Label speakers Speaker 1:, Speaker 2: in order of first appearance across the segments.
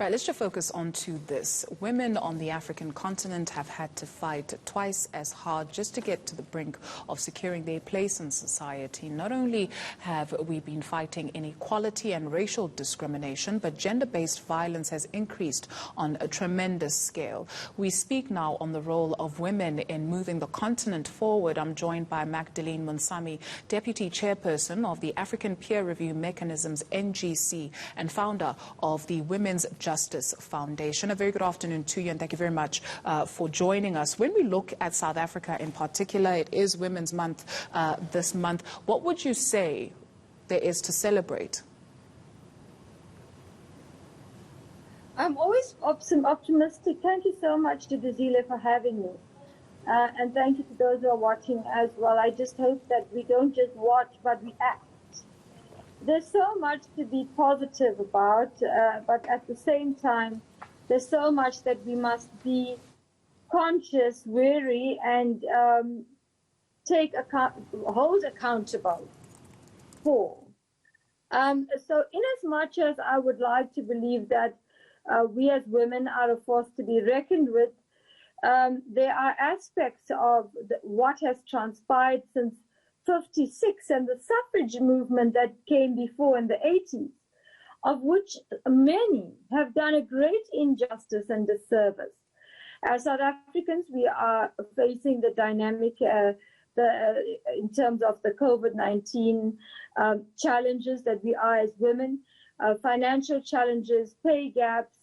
Speaker 1: Right, let's just focus on to this. Women on the African continent have had to fight twice as hard just to get to the brink of securing their place in society. Not only have we been fighting inequality and racial discrimination, but gender-based violence has increased on a tremendous scale. We speak now on the role of women in moving the continent forward. I'm joined by Magdalene Moonsamy, Deputy Chairperson of the African Peer Review Mechanisms NGC and founder of the Women's Justice Foundation. A very good afternoon to you, and thank you very much for joining us. When we look at South Africa in particular, it is Women's Month this month. What would you say there is to celebrate?
Speaker 2: I'm always optimistic. Thank you so much, Duduzile, for having me. And thank you to those who are watching as well. I just hope that we don't just watch, but we act. There's so much to be positive about, but at the same time, there's so much that we must be conscious, wary, and hold accountable for. So in as much as I would like to believe that we as women are a force to be reckoned with, there are aspects of what has transpired since 56 and the suffrage movement that came before in the 80s, of which many have done a great injustice and disservice. As South Africans, we are facing the dynamic in terms of the COVID-19 challenges that we are as women, financial challenges, pay gaps,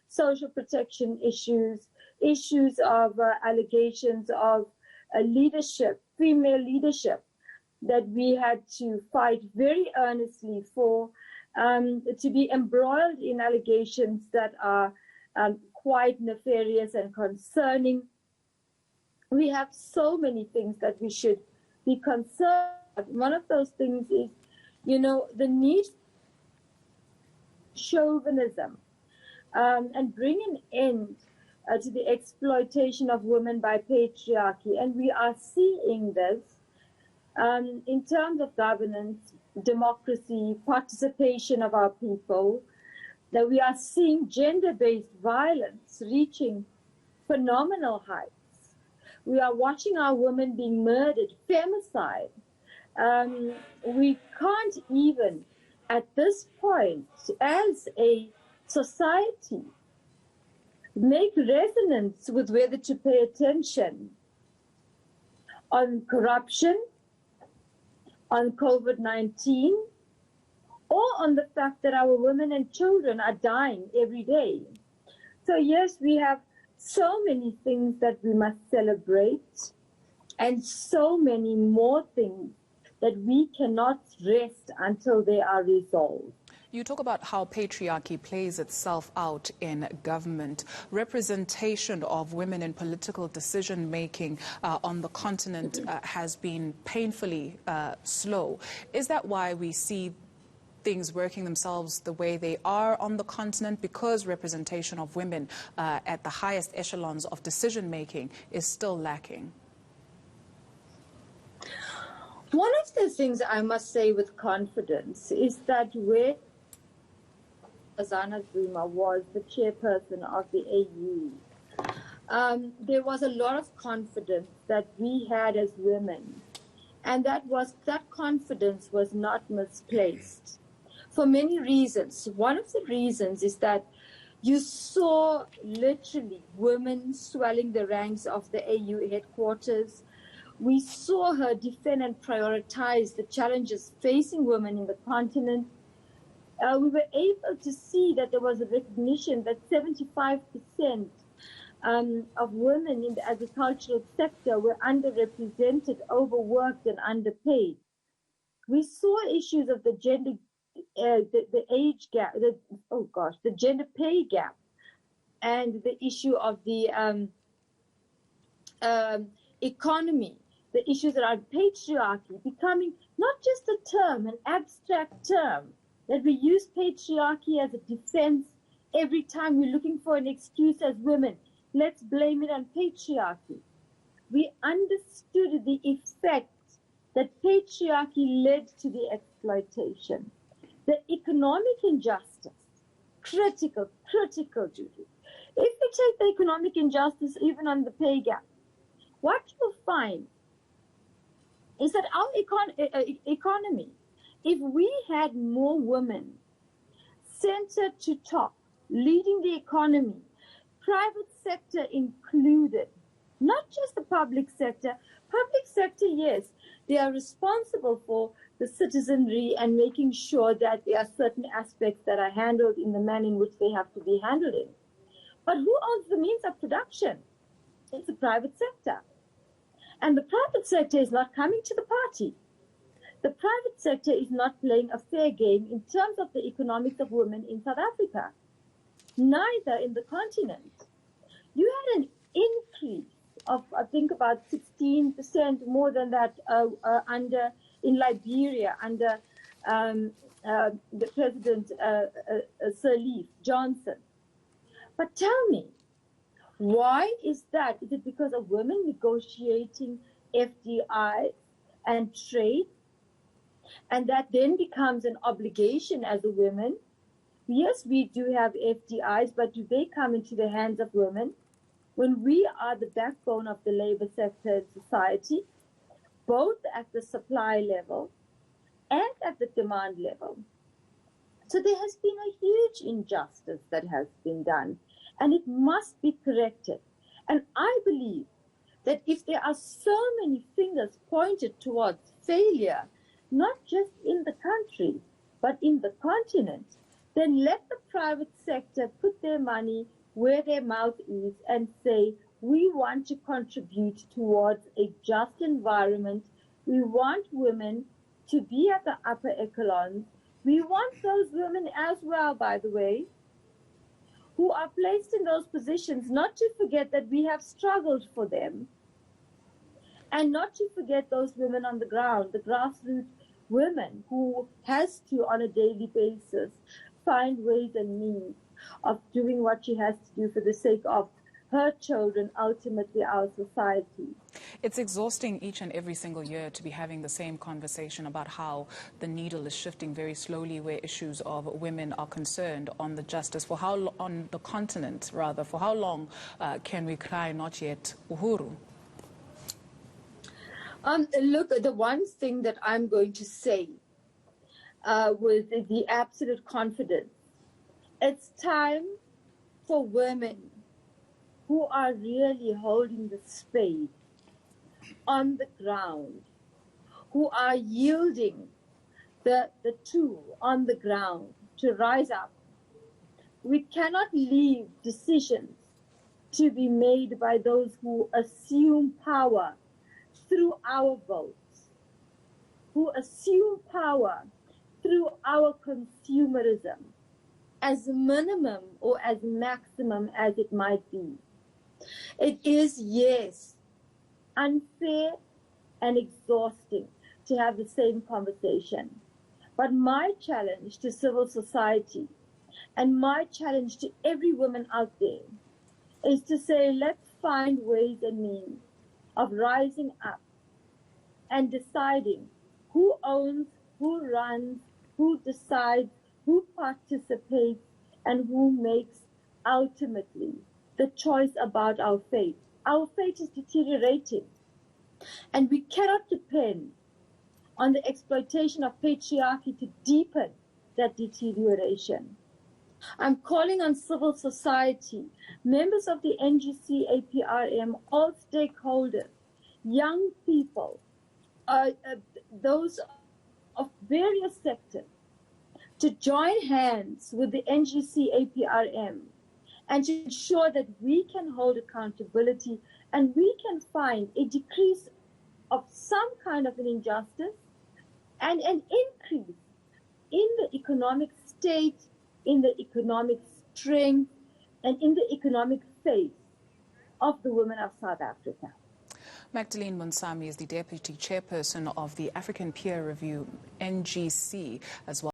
Speaker 2: social protection issues, issues of allegations of leadership, female leadership, that we had to fight very earnestly for, to be embroiled in allegations that are quite nefarious and concerning. We have so many things that we should be concerned about. One of those things is, the need for chauvinism and bring an end to the exploitation of women by patriarchy. And we are seeing this in terms of governance, democracy, participation of our people, that we are seeing gender-based violence reaching phenomenal heights. We are watching our women being murdered, femicide. We can't even, at this point, as a society, make resonance with whether to pay attention on corruption, on COVID-19, or on the fact that our women and children are dying every day. So yes, we have so many things that we must celebrate, and so many more things that we cannot rest until they are resolved.
Speaker 1: You talk about how patriarchy plays itself out in government. Representation of women in political decision-making on the continent has been painfully slow. Is that why we see things working themselves the way they are on the continent, because representation of women at the highest echelons of decision-making is still lacking?
Speaker 2: One of the things I must say with confidence is that where Azana Zuma was the chairperson of the AU, there was a lot of confidence that we had as women, and that confidence was not misplaced for many reasons. One of the reasons is that you saw literally women swelling the ranks of the AU headquarters. We saw her defend and prioritize the challenges facing women in the continent. We were able to see that there was a recognition that 75% of women in the agricultural sector were underrepresented, overworked, and underpaid. We saw issues of the gender, the age gap, the gender pay gap, and the issue of the economy, the issues around patriarchy becoming not just a term, an abstract term, that we use patriarchy as a defense every time we're looking for an excuse as women. Let's blame it on patriarchy. We understood the effect that patriarchy led to the exploitation, the economic injustice, critical, Judy. If we take the economic injustice even on the pay gap, what you'll find is that our economy, if we had more women center to top, leading the economy, private sector included, not just the public sector. Public sector, yes, they are responsible for the citizenry and making sure that there are certain aspects that are handled in the manner in which they have to be handled in. But who owns the means of production? It's the private sector. And the private sector is not coming to the party. The private sector is not playing a fair game in terms of the economics of women in South Africa, neither in the continent. You had an increase of, I think, about 16% more than that in Liberia under the President Sirleaf Johnson. But tell me, why is that? Is it because of women negotiating FDI and trade? And that then becomes an obligation as a woman. Yes, we do have FDIs, but do they come into the hands of women? When we are the backbone of the labor sector in society, both at the supply level and at the demand level. So there has been a huge injustice that has been done, and it must be corrected. And I believe that if there are so many fingers pointed towards failure, not just in the country, but in the continent, then let the private sector put their money where their mouth is and say, we want to contribute towards a just environment. We want women to be at the upper echelons. We want those women as well, by the way, who are placed in those positions, not to forget that we have struggled for them, and not to forget those women on the ground, the grassroots women who has to, on a daily basis, find ways and means of doing what she has to do for the sake of her children, ultimately our society.
Speaker 1: It's exhausting each and every single year to be having the same conversation about how the needle is shifting very slowly where issues of women are concerned on the justice. For how on the continent, rather, for how long can we cry not yet uhuru?
Speaker 2: Look, the one thing that I'm going to say with the absolute confidence, it's time for women who are really holding the spade on the ground, who are yielding the tool on the ground to rise up. We cannot leave decisions to be made by those who assume power through our votes, who assume power through our consumerism, as minimum or as maximum as it might be. It is, yes, unfair and exhausting to have the same conversation. But my challenge to civil society and my challenge to every woman out there is to say, let's find ways and means of rising up and deciding who owns, who runs, who decides, who participates, and who makes ultimately the choice about our fate. Our fate is deteriorating, and we cannot depend on the exploitation of patriarchy to deepen that deterioration. I'm calling on civil society, members of the NGC, APRM, all stakeholders, young people, those of various sectors, to join hands with the NGC, APRM, and to ensure that we can hold accountability and we can find a decrease of some kind of an injustice and an increase in the economic state, in the economic strength, and in the economic faith of the women of South Africa.
Speaker 1: Magdalene Moonsamy is the Deputy Chairperson of the African Peer Review, NGC, as well.